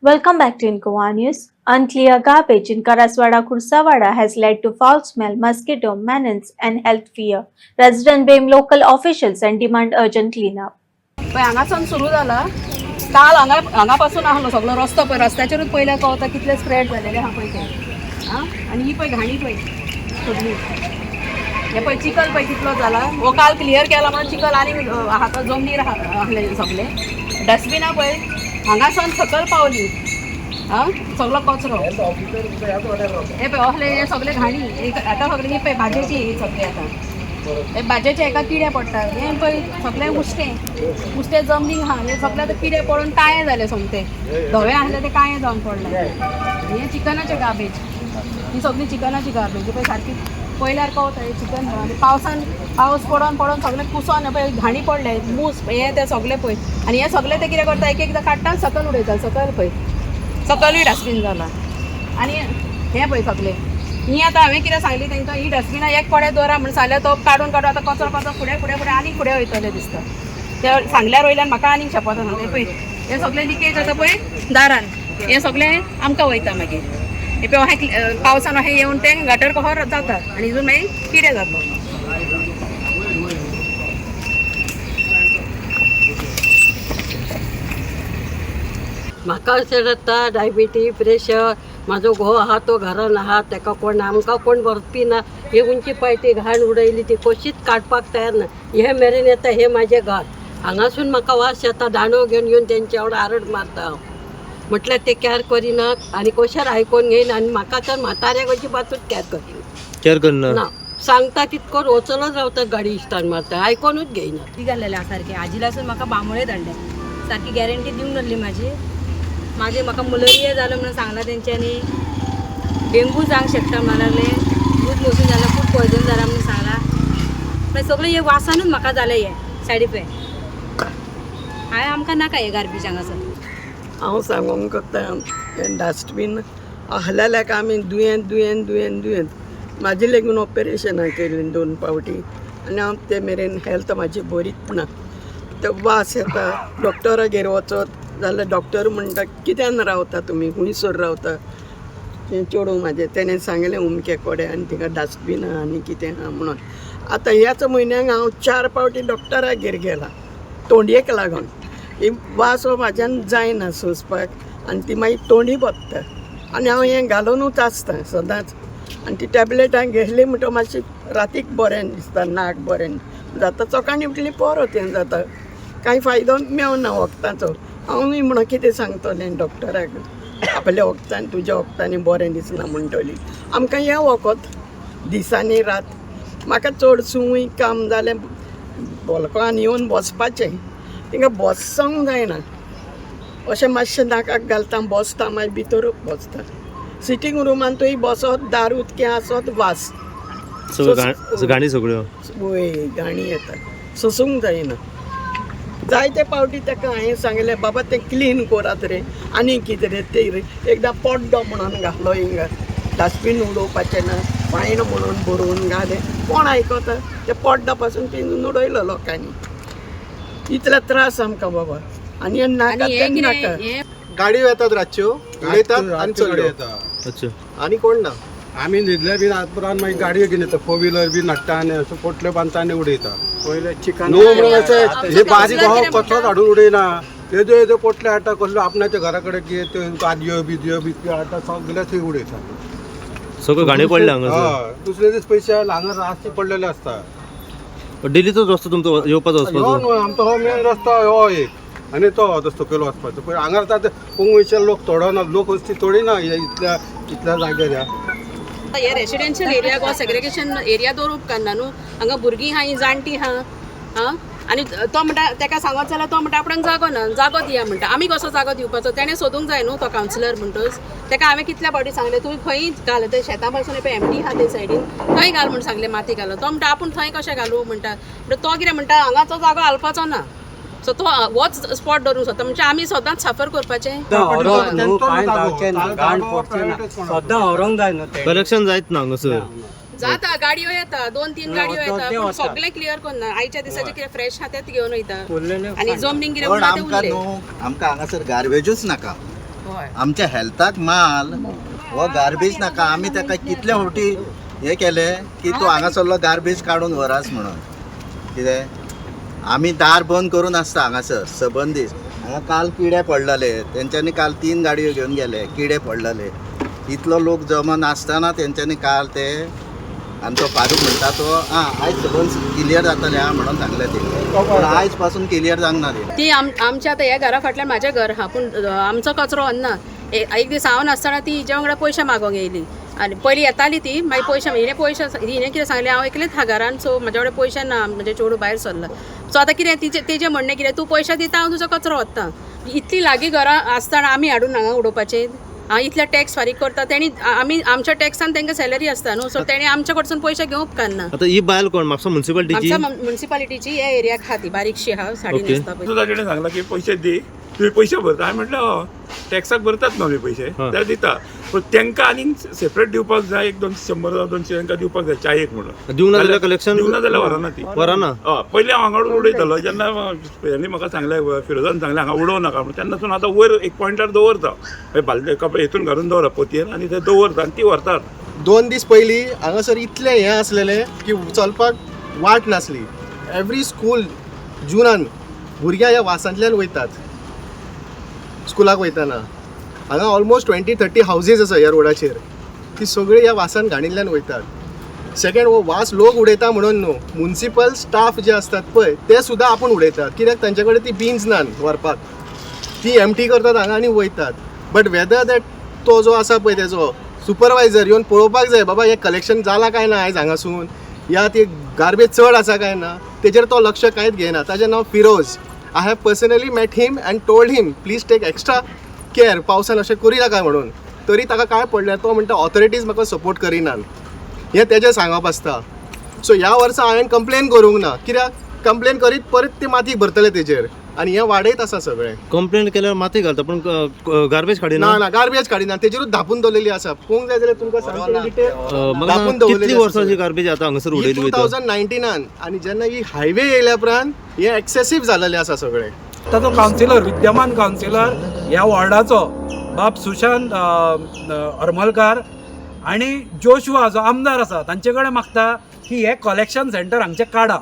Welcome back to Incoa News. Unclear garbage in Karaswada Kursawada has led to foul smell, mosquito, menace, and health fear. Residents blame local officials and demand urgent cleanup. पळय हांगासान सुरू जाला काल हांगापासून आहलो सगळो रस्तो पळय रस्त्याचेरूच पयल्या कळटा कितले स्प्रेड जालेले आहा पळय ते आनी ही पळय घाणी पळय सगळी हे पळय चिखल पळय कितलो जाला हो काल क्लियर केला म्हणून चिखल आनी हाका जमनीर आहले सगळे डस्टबिनां पळय हांगासान सकयल पावली सगळो कचरो हे पळय असले हे सगळे घाणी आतां सगळे ही पळय भाजयेची ही सगळी आतां हे भाजयेचे एका किडे पडटात हे पळय सगळे उश्टे जमनीक आहा हे सगळे आतां किडे पडून काळे जाले सोमते धवे आहले ते काळे जावन पडले हे चिकनाचे गार्बेज ही सगळी चिकनाची गार्बेज पळय सारकी पयल्यार कळटा हे चिकन आनी पावस पडोन सगळे कुसोन पळय घाणी पडले मूस हे ते सगळे पळय आनी हे सगळे ते कितें करता एक एकदां काडटा सकयल उडयता सकयल पळय सकलूय डस्टबीन जाला आनी हे पळय सगळे ही आतां हांवें कितें सांगली तांकां ही डस्टबिनां एक पडे दवरा म्हणून सांगलें तो काडून आतां कचरो फुडें आनीक फुडें वयतले दिसता ते सांगल्यार वयल्यान म्हाका आनीक शपथ सांगलें पळय हे सगळे लिकेज जाता पळय दारान हे सगळे आमकां वयता मागीर हे पळय अशें पावसान अशें येवन ते गटर कवर जाता आनी हितून मागीर कितें जाता म्हाका अशें जाता डायबिटीज प्रेशर म्हाजो घोव आहा तो घरान आहा तेका कोण आमकां कोण व्हरपी ना हे उंची पायटी घाण उडयली ती कशीच काडपाक तयार ना हे मेरेन येता हे म्हाजें घर हांगासून म्हाका वास येता दांडो घेवन येवन तेंच्या वांगडा आरड मारता हांव म्हटल्यार ते कॅर करिनात आनी कशें आयकोन घेयना आनी म्हाका तर म्हाताऱ्याक अजिबातूच कॅर करना ना सांगता तितको वचलोच रावता गाडी इश्टान मारता आयकोनूच घेयना ती जाल्लेलें आसा सारकें आजिलासून म्हाका बांबोळे धाडले सारकी गॅरंटी दिवंक नासली म्हाजी म्हाका मलेरिया जालो म्हणून सांगला तेंच्यांनी डेंगू जावंक शकता म्हणून लागले दूध मोसून जाल्यार खूब पॉयझन जाला म्हणून सांगला मागीर सगळें हे वासानूच म्हाका जालें हे सायड इफेक्ट हांवें आमकां नाका हे गार्बेज हांगासर हांव सांगूंक कोत्ता हें डस्टबीन आहलेल्याक आमी दुयेंत म्हाजी लेगून ऑपरेशनां केली 2 फावटी आनी हांव ते मेरेन हेल्थ म्हाजी बरीच ना ते वास येता डॉक्टरागेर वचत जाल्यार डॉक्टर म्हणटा कित्यान रावता तुमी हुंयसर रावता तें चेडूं म्हाजें तेणें सांगलें उमके कोडे आनी थिंगा डस्टबीन आहा आनी कितें आहा म्हणून आतां ह्याच म्हयन्याक हांव 4 फावटी डॉक्टरागेर गेला तोंडयेक लागून ही वास हो म्हाज्यान जायना सोंसपाक आनी ती मागीर तोंडी बसता आनी हांव हें घालूनूच आसता सदांच आनी ती टॅबलेटां घेतली म्हणटा मातशी रातीक बरें दिसता नाक बरें जाता सकाळीं उठली परत हें जाता कांय फायदो मेवना वखदांचो हांवूय म्हणून कितें सांगतलें डॉक्टराक आपल्या वखदान तुज्या वखदांनी बरें दिसना म्हणटली आमकां हें वखद दिसांनी रात म्हाका चड सुंय काम जालें बॉल्कोन येवन बसपाचें तिंगा बसोंक जायना अशें मातशें नाकाक घालता बसता मागीर भितर बसता सिटींग रुमांतूय बसत दार उदकें आसत वास गाणी सगळ्यो वय गाणी येता सोसूंक जायना जायते फावटी ताका हांवें सांगलें बाबा तें क्लीन करात रे आनी कितें रे ते रे एकदां पड्डो म्हणून घालो हिंगा डस्टबीन उडोवपाचें ना फायन म्हणून बरोवन घाले कोण आयकता ते पड्डा पासून पिनून उडयलो लोकांनी इतले त्रास आमकां बाबा आनी नाका तें नाका गाडयो येतात रातच्यो उडयतात आनी चल्यो अच्छा आनी कोण ना आमी न्हिदले बीन आतपुरान मागीर गाडयो घेवन येता 4 व्हिलर बीन हाडटा आनी अशें पोटल्यो बांदता आनी उडयता पयले चिकन न्हू म्हणून अशें हे बारीक कचरोच हाडून उडयना येदो पोटले हाडटा कसलो आपणाच्या घरा कडेन कितें कादयो बिदयो हाडटा सगळे थंय उडयता सगळं गाणी पडले हांगा हय दुसरे दीस पयशे हांगा रातचे पडलेले आसता डेलीचोच रस्तो तुमचो येवपाचो वचपाचो आमचो हो मेन रस्तो हो एक आनी तो सकयल वचपाचो पळय हांगा आतां पोंगुयचे लोक तोडना लोक वस्ती तोडिना इतल्या जाग्यार ह्या हे रेसिडेन्शियल एरिया गो सेग्रिगेशन एरिया दवरूं उपकारना न्हू हांगा भुरगीं आहा जाणटी आहा आनी तो म्हणटा ताका सांगत जाल्यार तो म्हणटा आपणाक जागो ना जागो दिया म्हणटा आमी कसो जागो दिवपाचो तेणें सोदूंक जाय न्हू तो कावन्सिलर म्हणटच ताका हांवें कितल्या फावटी सांगलें तुमी खंय घाल ते शेतां पासून पळय एमटी आहा ते सायडीन थंय घाल म्हूण सांगलें माती घालो तो म्हणटा आपूण थंय कशें घालूं म्हणटा तो कितें म्हणटा हांगाचो जागो घालपाचो ना सो तो होच स्पॉट धरूंक सोदता म्हणजे आमी सदांच सफर करपाचें कलेक्शन जायत ना हांगासर जाता गाडयो येता 2-3 गाडयो येता पण सगळे क्लियर करना आयच्या दिसाचे कितें फ्रेश आहा तेच घेवन वयता आनी जमनीक कितें उरता ते उरले आमकां हांगासर गार्बेजूच नाका हय आमच्या हेल्थाक माल हो गार्बेज नाका. आमी ताका कितले फावटी हे केले की तूं हांगासरलो गार्बेज काडून व्हरास म्हणून. कितें आमी दार बंद करून आसता हांगासर सबंदीत. हांगा काल किडे पडलेले, तेंच्यांनी काल 3 गाडयो घेवन गेले, किडे पडलेले. इतलो लोक जमा नासतना तेंच्यांनी काल ते आमचो फारूक म्हणटा तो आयज सगळं क्लियर जातलें म्हणून सांगलें ते. पूण आयज पासून क्लियर जावना ते. ती आमच्या आता ह्या घरा फाटल्यान म्हाजें घर आहा पूण आमचो कचरो अन्ना. एक दीस हांव नासतना ती हिच्या वांगडा पयशे मागोंक येयली आनी पयलीं येताली ती, मागीर पयशे हिणें कितें सांगलें हांव एकलेंच हा घरान, सो म्हाज्या कडेन पयशे ना, म्हजें चेडूं भायर सरला. सो आतां कितें तेजें म्हणणें कितें, तूं पयशे दिता हांव तुजो कचरो व्हरतां. इतली लागीं घरां आसतना आमी हाडून हांगा उडोवपाचें. इतले टॅक्स फारीक करता तेणी, आमी आमच्या टॅक्सान तांकां सॅलरी आसता न्हू, सो तेणी आमच्या कडसून पयशे घेवंक उपकारना. आता ही बायल कोण म्हापसा म्युन्सिपालिटीची? आमच्या म्युन्सिपालिटीची ह्या एरियाक आहा ती बारीकशी आहा, साडी ओके. न्हेसता पळय. तुझा कडेन सांगला की पयशे दी, तुवें पयशे भरता. हांवें म्हटलं टॅक्साक भरतात न्हू आमी पयशे, ते दिता. पूण तांकां आनीक सेपरेट दिवपाक जाय, 100-200 तांकां दिवपाक जाय चायेक म्हणून. दिवना जाल्यार कलेक्शन दिवना जाल्यार व्हरना ती. व्हराना. पयलीं हांव हांगा उडयतालो, जेन्ना हेणी म्हाका सांगलें, फिरोजान सांगलें हांगा उडोवं नाका म्हणून, तेन्नासून आतां वयर एक पॉयंटार दवरता, बालदे कपडे हितून घालून दवरता पोतयेन, आनी ते दवरता आनी ती व्हरतात. 2 दीस पयलीं हांगासर इतलें हें आसलेलें की चलपाक वाट नासली. एवरी स्कूल जुनान भुरग्यां ह्या वासांतल्यान वयतात स्कुलाक वयताना. हांगा ऑलमोस्ट 20-30 हावजीस आसा ह्या रोडाचेर, ती सगळीं ह्या वासान घाणिल्ल्यान वयतात. सेकेंड, हो वास लोक उडयता म्हणून न्हू, म्युन्सिपल स्टाफ जे असतात पळय ते सुद्दां आपूण उडयतात. कित्याक तांचे कडेन ती बिन्स नात व्हरपाक, ती एम्प्टी करतात हांगा आनी वयतात. बट वेदर दॅट तो जो आसा पळय तेजो सुपरवायझर येवन पळोवपाक जाय बाबा हें कलेक्शन जालां काय ना आयज हांगासून, या ती गार्बेज चड आसा काय ना, तेजेर तो लक्ष कांयच घेयना. ताचें नांव Firoz. I have personally met him and told him please take extra care, पावसान अशें करी नाका म्हणून. तरी ताका काय पडलें, तो म्हणटा ऑथॉरिटीज म्हाका सपोर्ट करिनात, हें तेजें सांगप आसता. सो ह्या वर्सा हांवें कंप्लेन करूंक ना, कित्याक कंप्लेन करीत परत ती माती भरतले तेजेर, आनी हें वाडयत आसा सगळें. कंप्लेंट केल्यार माती घालता पूण गार्बेज काडिना. ना गार्बेज काडिना, तेजेरूच धापून दवरलेली आसा. पळोवंक जाय जाल्यार तुमकां सांगता डिटेल म्हाका धापून कितली दवरलेली वर्सांची गार्बेज आतां हांगासर उडयली वयता? 2019 आनी जेन्ना ही हायवे येयल्या उपरांत हें एक्सेसीव जालेलें आसा सगळें. ताचो कावन्सिलर, विद्यमान कावन्सिलर ह्या वॉर्डाचो बाब सुशांत हरमलकार आनी जोशुआ जो आमदार आसा तांचे कडेन मागता की हे कलेक्शन सेंटर हांगचें काडा,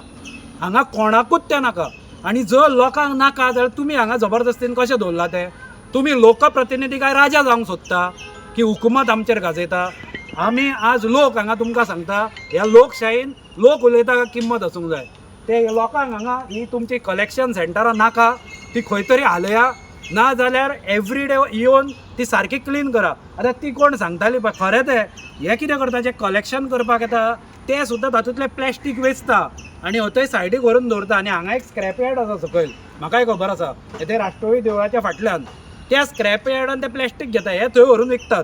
हांगा कोणाकूच तें नाका. आनी जर लोकांक नाका जाल्यार तुमी हांगा जबरदस्तीन कशें दवरला ते? तुमी लोकप्रतिनिधी काय राजा जावंक सोदता की हुकुमत आमचेर गाजयता? आमी आज लोक हांगा तुमकां सांगता, ह्या लोकशायेन लोक उलयता काय किंमत आसूंक जाय. ते लोकांक हांगा ही तुमची कलेक्शन सेंटरां नाका, ती खंय तरी हालया, ना जाल्यार एवरी डे येवन ती सारकी क्लीन करा. आतां ती कोण सांगताली पळय, खरें तें हें कितें करता, जें कलेक्शन करपाक येता ते सुद्दां तातूंतलें प्लॅस्टीक वेचता आनी थंय सायडीक व्हरून दवरता. आनी हांगा एक स्क्रॅप यार्ड आसा सकयल, म्हाकाय खबर आसा, ते राष्ट्रवादी देवळाच्या फाटल्यान. त्या स्क्रॅप यार्डान ते प्लॅस्टीक घेता, हे थंय व्हरून विकतात.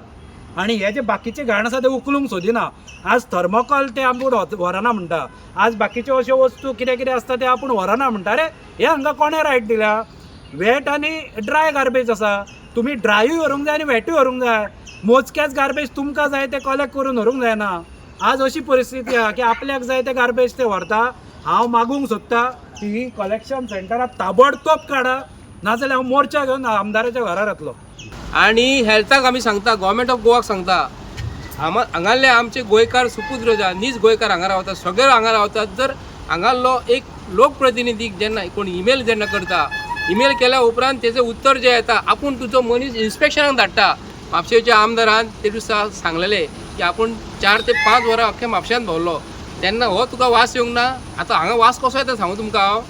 आनी हे जे बाकीचे घाण आसा ते उखलूंक सोदिना. आज थर्मोकॉल ते आपूण व्हरना म्हणटा, आज बाकीच्यो अश्यो वस्तू कितें कितें आसता ते आपूण व्हरना म्हणटा. अरे हे हांगा कोणें रायट दिल्या? वेट आनी ड्राय गार्बेज आसा, तुमी ड्रायूय व्हरूंक जाय आनी वेटूय व्हरूंक जाय. मोजकेच गार्बेज तुमकां जाय ते कलेक्ट करून व्हरूंक जायना. आज अशी परिस्थिती आहा की आपल्याक जाय ते गार्बेज ते व्हरता. हांव मागूंक सोदता की ही कलेक्शन सेंटरां ताबडतोब काडा, नाजाल्यार हांव मोर्चा घेवन आमदाराच्या घरार येतलो. आणि हेल्थाक आमी सांगता, गव्हर्मेंट ऑफ गोवाक सांगता, हांगाले आमचे गोंयकार सुपुत्र जे नीज गोंयकार हांगा रावतात, सगळे हांगा रावतात. जर हांगालो एक लोकप्रतिनिधीक जेन्ना कोण ईमेल जेन्ना करता, ईमेल केल्या उपरांत तेजें उत्तर जें येता, आपूण तुजो मनीस इन्स्पेक्शनाक धाडटा. म्हापशेच्या आमदारान ते दिसा सांगलेलें की आपूण 4 ते 5 वरां अख्ख्या म्हापश्यांत भोंवलो, तेन्ना हो तुका वास येवंक ना. आतां हांगा वास कसो येता सांगू तुमकां हांव.